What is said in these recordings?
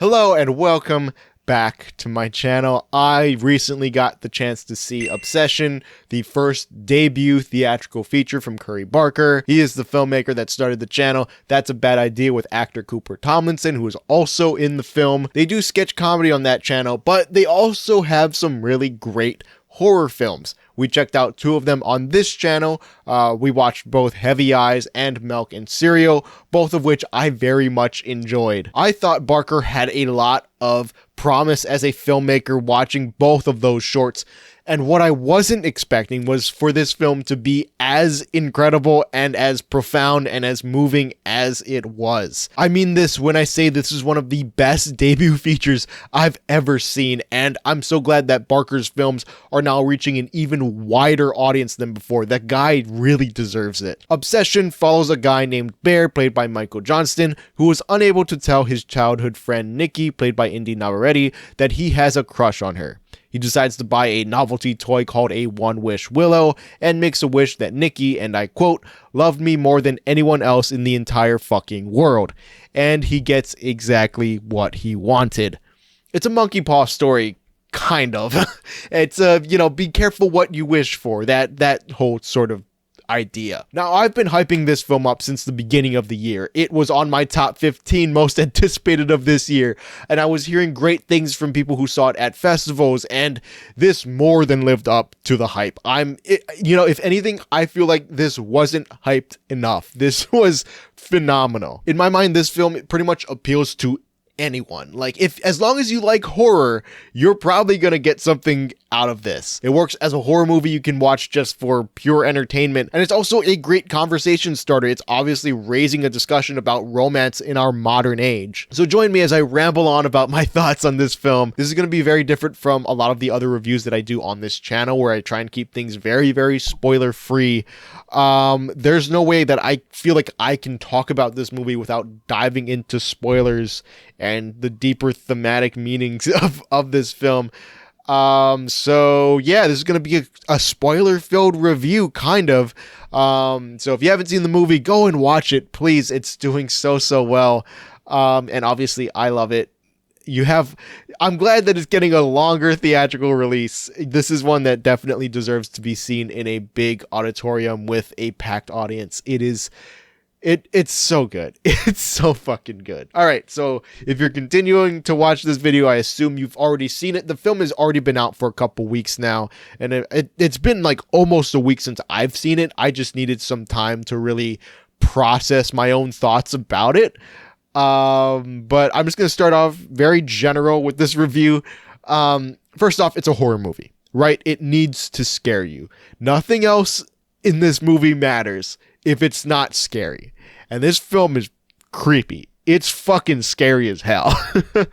Hello and welcome back to my channel. I recently got the chance to see Obsession, the first debut theatrical feature from Curry Barker. He is the filmmaker that started the channel That's a Bad Idea with actor Cooper Tomlinson, who is also in the film. They do sketch comedy on that channel, but they also have some really great horror films. We checked out two of them on this channel. We watched both Heavy Eyes and Milk and Cereal, both of which I very much enjoyed. I thought Barker had a lot of promise as a filmmaker watching both of those shorts, and what I wasn't expecting was for this film to be as incredible and as profound and as moving as it was. I mean this when I say this is one of the best debut features I've ever seen, and I'm so glad that Barker's films are now reaching an even wider audience than before. That guy really deserves it. Obsession follows a guy named Bear, played by Michael Johnston, who was unable to tell his childhood friend Nikki, played by Indy Navarrete, that he has a crush on her. He decides to buy a novelty toy called a One-Wish Willow and makes a wish that Nikki, and I quote, loved me more than anyone else in the entire fucking world. And he gets exactly what he wanted. It's a monkey paw story, kind of. It's be careful what you wish for, that whole sort of idea. Now, I've been hyping this film up since the beginning of the year. It was on my top 15 most anticipated of this year, and I was hearing great things from people who saw it at festivals, and this more than lived up to the hype. If anything, I feel like this wasn't hyped enough. This was phenomenal. In my mind, this film pretty much appeals to anyone. As long as you like horror, you're probably gonna get something out of this. It works as a horror movie you can watch just for pure entertainment, and it's also a great conversation starter. It's obviously raising a discussion about romance in our modern age. So join me as I ramble on about my thoughts on this film. This is gonna be very different from a lot of the other reviews that I do on this channel, where I try and keep things very, very spoiler free. There's no way that I feel like I can talk about this movie without diving into spoilers and the deeper thematic meanings of this film. So yeah, this is going to be a spoiler-filled review, kind of. So if you haven't seen the movie, go and watch it, please. It's doing so well. And obviously, I love it. I'm glad that it's getting a longer theatrical release. This is one that definitely deserves to be seen in a big auditorium with a packed audience. It's so good. It's so fucking good. All right, so if you're continuing to watch this video, I assume you've already seen it. The film has already been out for a couple weeks now, and it's been like almost a week since I've seen it. I just needed some time to really process my own thoughts about it. But I'm just going to start off very general with this review. First off, it's a horror movie, right? It needs to scare you. Nothing else in this movie matters if it's not scary. And this film is creepy. It's fucking scary as hell.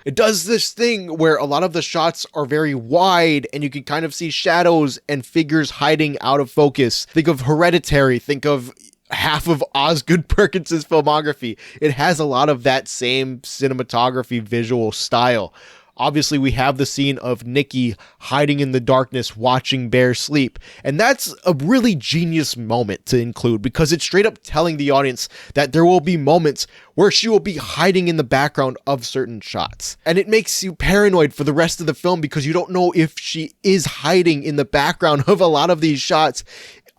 It does this thing where a lot of the shots are very wide and you can kind of see shadows and figures hiding out of focus. Think of Hereditary. Think of half of Osgood Perkins' filmography. It has a lot of that same cinematography visual style. Obviously, we have the scene of Nikki hiding in the darkness watching Bear sleep. And that's a really genius moment to include, because it's straight up telling the audience that there will be moments where she will be hiding in the background of certain shots. And it makes you paranoid for the rest of the film because you don't know if she is hiding in the background of a lot of these shots.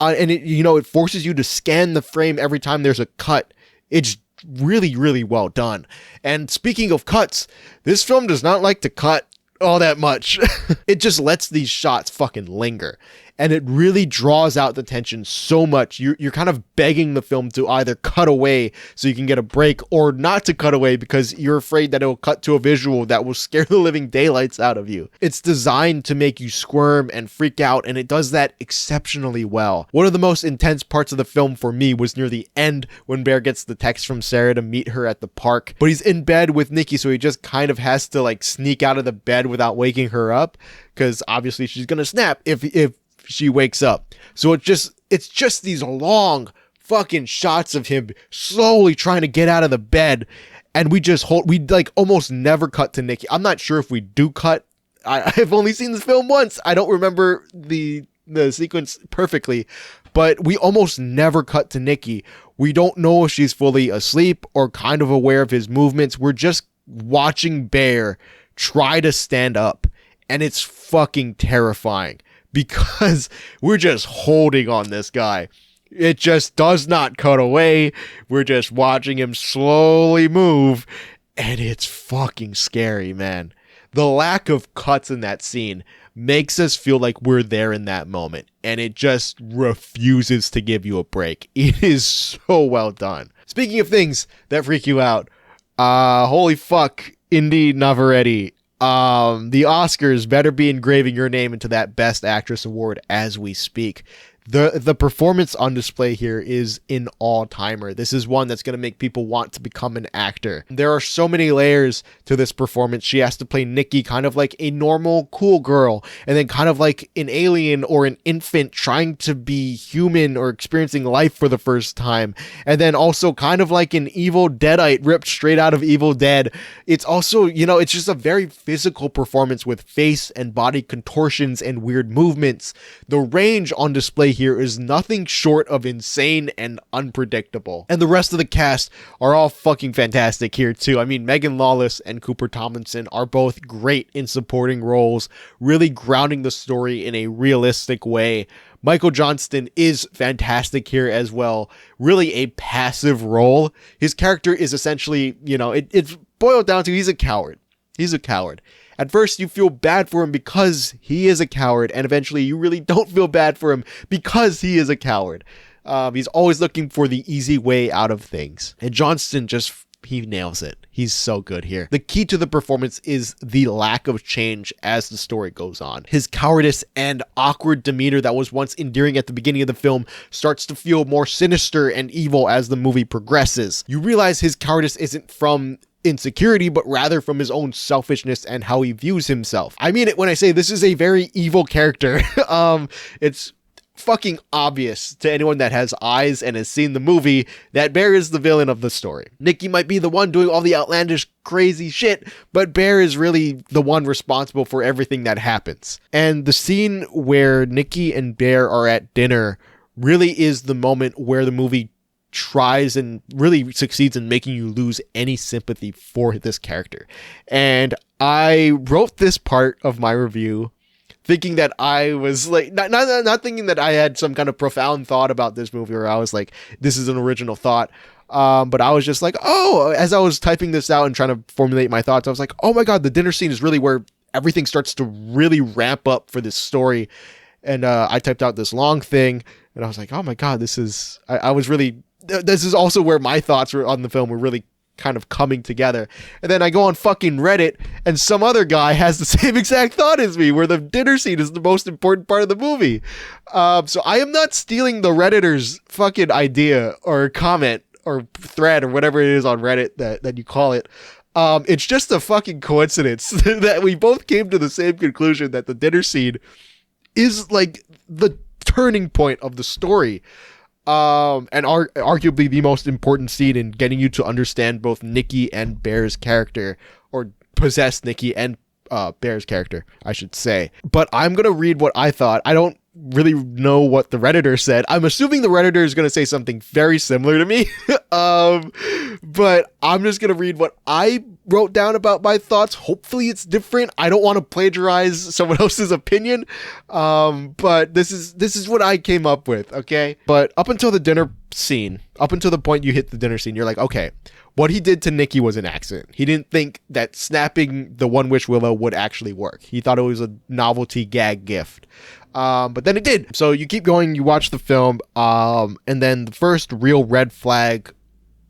And it forces you to scan the frame every time there's a cut. It's really, really well done. And speaking of cuts, this film does not like to cut all that much. It just lets these shots fucking linger, and it really draws out the tension so much. You're kind of begging the film to either cut away so you can get a break, or not to cut away because you're afraid that it will cut to a visual that will scare the living daylights out of you. It's designed to make you squirm and freak out, and it does that exceptionally well. One of the most intense parts of the film for me was near the end, when Bear gets the text from Sarah to meet her at the park, but he's in bed with Nikki, so he just kind of has to sneak out of the bed without waking her up, because obviously she's gonna snap if she wakes up. So it's just these long fucking shots of him slowly trying to get out of the bed, and we almost never cut to Nikki. I'm not sure if we do cut. I've only seen this film once. I don't remember the sequence perfectly, but we almost never cut to Nikki. We don't know if she's fully asleep or kind of aware of his movements. We're just watching Bear try to stand up, and it's fucking terrifying because we're just holding on this guy. It just does not cut away. We're just watching him slowly move, and it's fucking scary, man. The lack of cuts in that scene makes us feel like we're there in that moment, and it just refuses to give you a break. It is so well done. Speaking of things that freak you out, holy fuck, Indy Navarrete. The Oscars better be engraving your name into that Best Actress award as we speak. The performance on display here is an all-timer. This is one that's going to make people want to become an actor. There are so many layers to this performance. She has to play Nikki kind of like a normal, cool girl, and then kind of like an alien or an infant trying to be human or experiencing life for the first time, and then also kind of like an evil deadite ripped straight out of Evil Dead. It's also, it's just a very physical performance with face and body contortions and weird movements. The range on display here is nothing short of insane and unpredictable. And the rest of the cast are all fucking fantastic here too. I mean, Megan Lawless and Cooper Tomlinson are both great in supporting roles, really grounding the story in a realistic way. Michael Johnston is fantastic here as well. Really a passive role. His character is essentially, it's boiled down to he's a coward. He's a coward. At first, you feel bad for him because he is a coward, and eventually you really don't feel bad for him because he is a coward. He's always looking for the easy way out of things. And Johnston he nails it. He's so good here. The key to the performance is the lack of change as the story goes on. His cowardice and awkward demeanor that was once endearing at the beginning of the film starts to feel more sinister and evil as the movie progresses. You realize his cowardice isn't from insecurity, but rather from his own selfishness and how he views himself. I mean it when I say this is a very evil character. It's fucking obvious to anyone that has eyes and has seen the movie that Bear is the villain of the story. Nikki might be the one doing all the outlandish crazy shit, but Bear is really the one responsible for everything that happens. And the scene where Nikki and Bear are at dinner really is the moment where the movie tries and really succeeds in making you lose any sympathy for this character. And I wrote this part of my review thinking that I was like, not thinking that I had some kind of profound thought about this movie, or I was like, this is an original thought. But I was just like, as I was typing this out and trying to formulate my thoughts, I was like, oh my God, the dinner scene is really where everything starts to really ramp up for this story. And I typed out this long thing and I was like, oh my God, this is also where my thoughts on the film were really kind of coming together. And then I go on fucking Reddit and some other guy has the same exact thought as me, where the dinner scene is the most important part of the movie. So I am not stealing the Redditor's fucking idea or comment or thread or whatever it is on Reddit that you call it. It's just a fucking coincidence that we both came to the same conclusion that the dinner scene is like the turning point of the story. And arguably the most important scene in getting you to understand both Nikki and Bear's character, or possess Nikki and Bear's character, I should say. But I'm going to read what I thought. I don't really know what the Redditor said. I'm assuming the Redditor is going to say something very similar to me. But I'm just going to read what I wrote down about my thoughts. Hopefully it's different. I don't want to plagiarize someone else's opinion. But this is what I came up with. Okay. But up until the dinner scene, up until the point you hit the dinner scene, you're like, okay, what he did to Nikki was an accident. He didn't think that snapping the One Wish Willow would actually work. He thought it was a novelty gag gift. But then it did. So you keep going, you watch the film, and then the first real red flag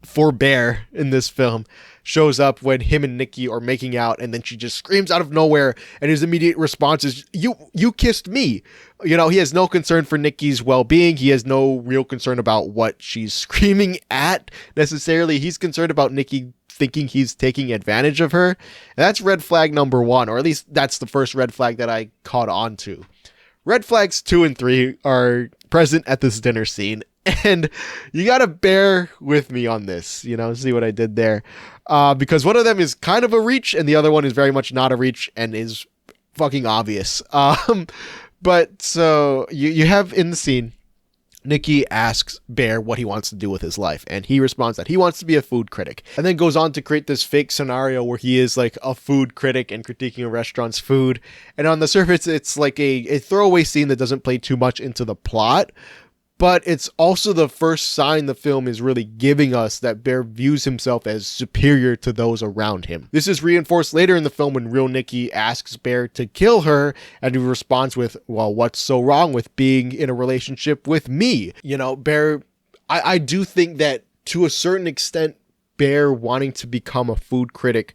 for Bear in this film shows up when him and Nikki are making out, and then she just screams out of nowhere, and his immediate response is, you kissed me. He has no concern for Nikki's well-being. He has no real concern about what she's screaming at necessarily. He's concerned about Nikki thinking he's taking advantage of her. And that's red flag number 1, or at least that's the first red flag that I caught on to. Red flags 2 and 3 are present at this dinner scene, and you gotta bear with me on this, see what I did there. Because one of them is kind of a reach, and the other one is very much not a reach, and is fucking obvious. But so you have in the scene, Nikki asks Bear what he wants to do with his life, and he responds that he wants to be a food critic, and then goes on to create this fake scenario where he is like a food critic and critiquing a restaurant's food. And on the surface, it's like a throwaway scene that doesn't play too much into the plot, but it's also the first sign the film is really giving us that Bear views himself as superior to those around him. This is reinforced later in the film when real Nikki asks Bear to kill her, and he responds with, well, what's so wrong with being in a relationship with me? You know, Bear, I do think that to a certain extent, Bear wanting to become a food critic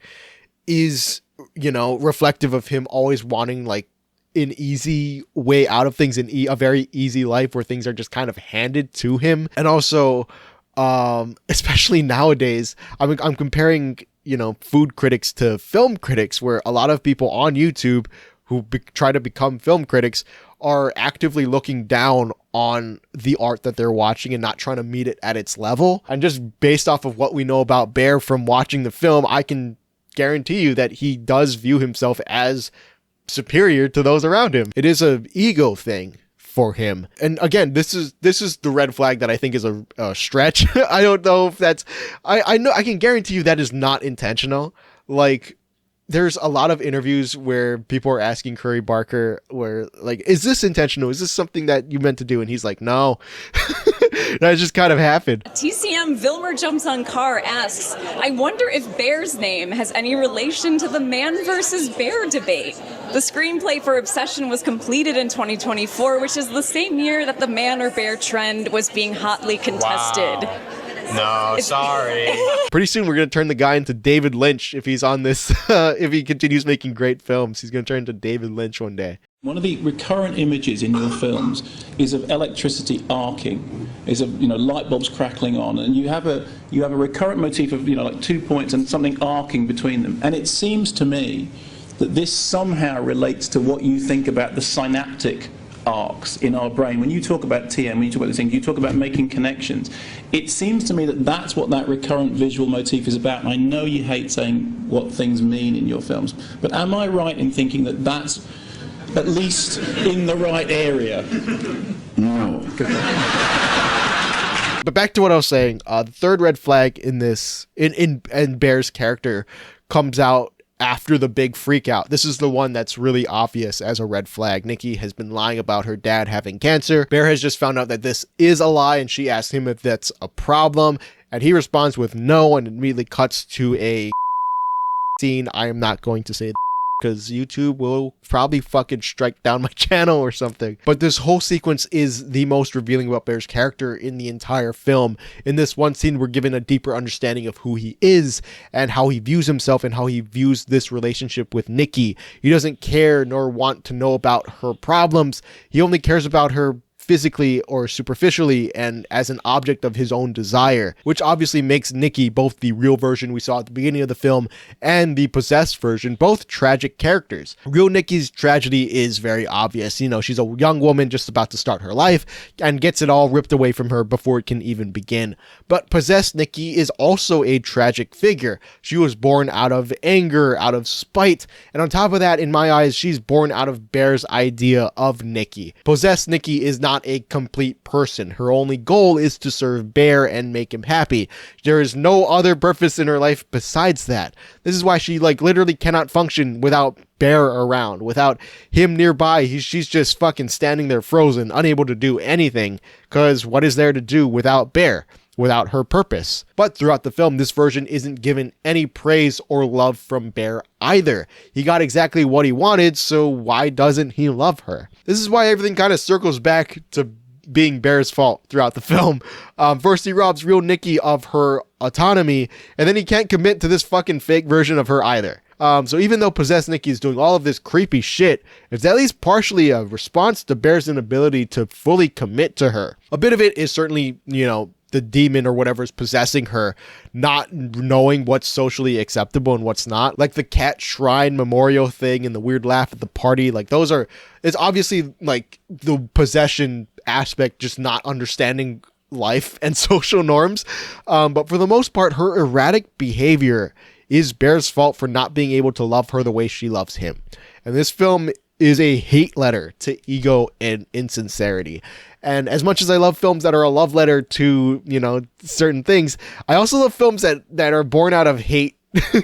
is, you know, reflective of him always wanting like an easy way out of things, a very easy life where things are just kind of handed to him. And also, especially nowadays, I'm comparing, you know, food critics to film critics, where a lot of people on YouTube who try to become film critics are actively looking down on the art that they're watching and not trying to meet it at its level. And just based off of what we know about Bear from watching the film, I can guarantee you that he does view himself as superior to those around him. It is an ego thing for him. And again, this is the red flag that I think is a stretch. I don't know if that's, I know, I can guarantee you that is not intentional. Like, there's a lot of interviews where people are asking Curry Barker, where like, is this intentional? Is this something that you meant to do? And he's like, no. That just kind of happened. TCM Vilmer Jumps on Car asks, I wonder if Bear's name has any relation to the man versus bear debate. The screenplay for Obsession was completed in 2024, which is the same year that the man or bear trend was being hotly contested. Wow. No, sorry. Pretty soon we're going to turn the guy into David Lynch if he's on this. If he continues making great films, he's going to turn into David Lynch one day. One of the recurrent images in your films is of electricity arcing, is of, you know, light bulbs crackling on, and you have a recurrent motif of, you know, like 2 points and something arcing between them. And it seems to me that this somehow relates to what you think about the synaptic arcs in our brain. When you talk about TM, when you talk about these things, you talk about making connections. It seems to me that that's what that recurrent visual motif is about. And I know you hate saying what things mean in your films, but am I right in thinking that that's at least in the right area? No. But back to what I was saying, the third red flag in this, in Bear's character, comes out after the big freak out. This is the one that's really obvious as a red flag. Nikki has been lying about her dad having cancer. Bear has just found out that this is a lie, and she asks him if that's a problem, and he responds with no, and immediately cuts to a scene. I am not going to say because YouTube will probably fucking strike down my channel or something. But this whole sequence is the most revealing about Bear's character in the entire film. In this one scene, we're given a deeper understanding of who he is and how he views himself and how he views this relationship with Nikki. He doesn't care nor want to know about her problems. He only cares about her physically or superficially and as an object of his own desire, which obviously makes Nikki both the real version we saw at the beginning of the film and the possessed version, both tragic characters. Real Nikki's tragedy is very obvious. You know, she's a young woman just about to start her life and gets it all ripped away from her before it can even begin. But possessed Nikki is also a tragic figure. She was born out of anger, out of spite, and on top of that, in my eyes, she's born out of Bear's idea of Nikki. Possessed Nikki is not a complete person. Her only goal is to serve Bear and make him happy. There is no other purpose in her life besides that. This is why she like literally cannot function without Bear around, without him nearby. She's just fucking standing there frozen, unable to do anything, because what is there to do without Bear? Without her purpose. But throughout the film, this version isn't given any praise or love from Bear either. He got exactly what he wanted, so why doesn't he love her? This is why everything kind of circles back to being Bear's fault throughout the film. First, he robs real Nikki of her autonomy, and then he can't commit to this fucking fake version of her either. So even though possessed Nikki is doing all of this creepy shit, it's at least partially a response to Bear's inability to fully commit to her. A bit of it is certainly, you know, the demon or whatever is possessing her, not knowing what's socially acceptable and what's not. Like the cat shrine memorial thing and the weird laugh at the party. Like those are, it's obviously like the possession aspect, just not understanding life and social norms. But for the most part, her erratic behavior is Bear's fault for not being able to love her the way she loves him. And this film is a hate letter to ego and insincerity. And as much as I love films that are a love letter to, you know, certain things, I also love films that are born out of hate,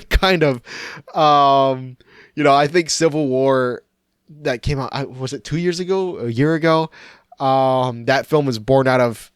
kind of. You know, I think Civil War that came out, was it 2 years ago, a year ago? That film was born out of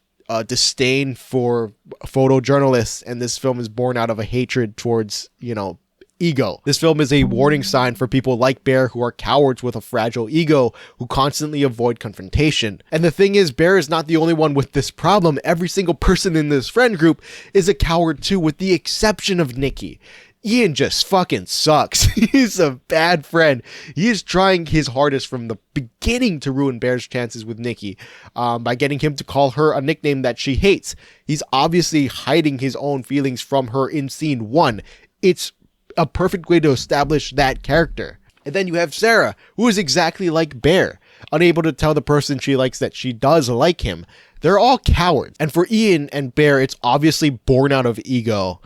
disdain for photojournalists, and this film is born out of a hatred towards, you know, ego. This film is a warning sign for people like Bear who are cowards with a fragile ego who constantly avoid confrontation. And the thing is, Bear is not the only one with this problem. Every single person in this friend group is a coward too, with the exception of Nikki. Ian just fucking sucks. He's a bad friend. He is trying his hardest from the beginning to ruin Bear's chances with Nikki by getting him to call her a nickname that she hates. He's obviously hiding his own feelings from her in scene 1. It's a perfect way to establish that character. And then you have Sarah, who is exactly like Bear, unable to tell the person she likes that she does like him. They're all cowards. And for Ian and Bear, it's obviously born out of ego.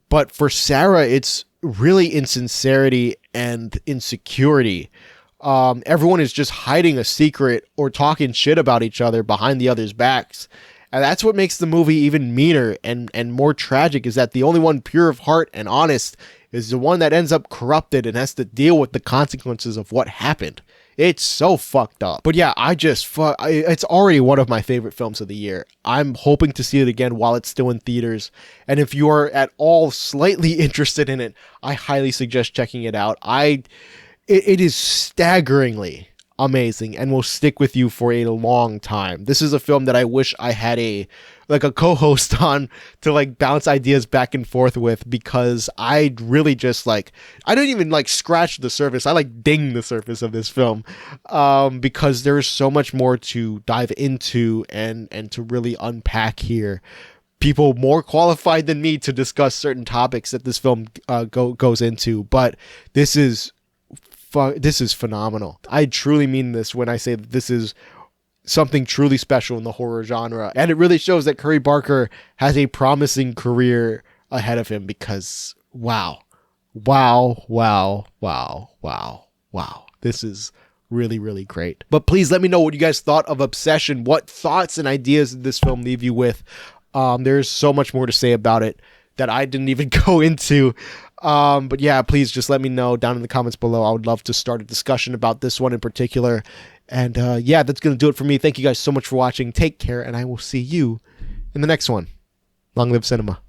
But for Sarah, it's really insincerity and insecurity. Everyone is just hiding a secret or talking shit about each other behind the other's backs. And that's what makes the movie even meaner and more tragic, is that the only one pure of heart and honest is the one that ends up corrupted and has to deal with the consequences of what happened. It's so fucked up. But yeah, it's already one of my favorite films of the year. I'm hoping to see it again while it's still in theaters. And if you are at all slightly interested in it, I highly suggest checking it out. It is staggeringly amazing and will stick with you for a long time. This is a film that I wish I had a co-host on to like bounce ideas back and forth with, because I really just I don't even scratch the surface. I ding the surface of this film because there is so much more to dive into and to really unpack here. People more qualified than me to discuss certain topics that this film goes into, but this is phenomenal. I truly mean this when I say that this is something truly special in the horror genre. And it really shows that Curry Barker has a promising career ahead of him, because wow. This is really, really great. But please let me know what you guys thought of Obsession. What thoughts and ideas did this film leave you with? There's so much more to say about it that I didn't even go into. But yeah, please just let me know down in the comments below. I would love to start a discussion about this one in particular. And yeah, that's going to do it for me. Thank you guys so much for watching. Take care, and I will see you in the next one. Long live cinema.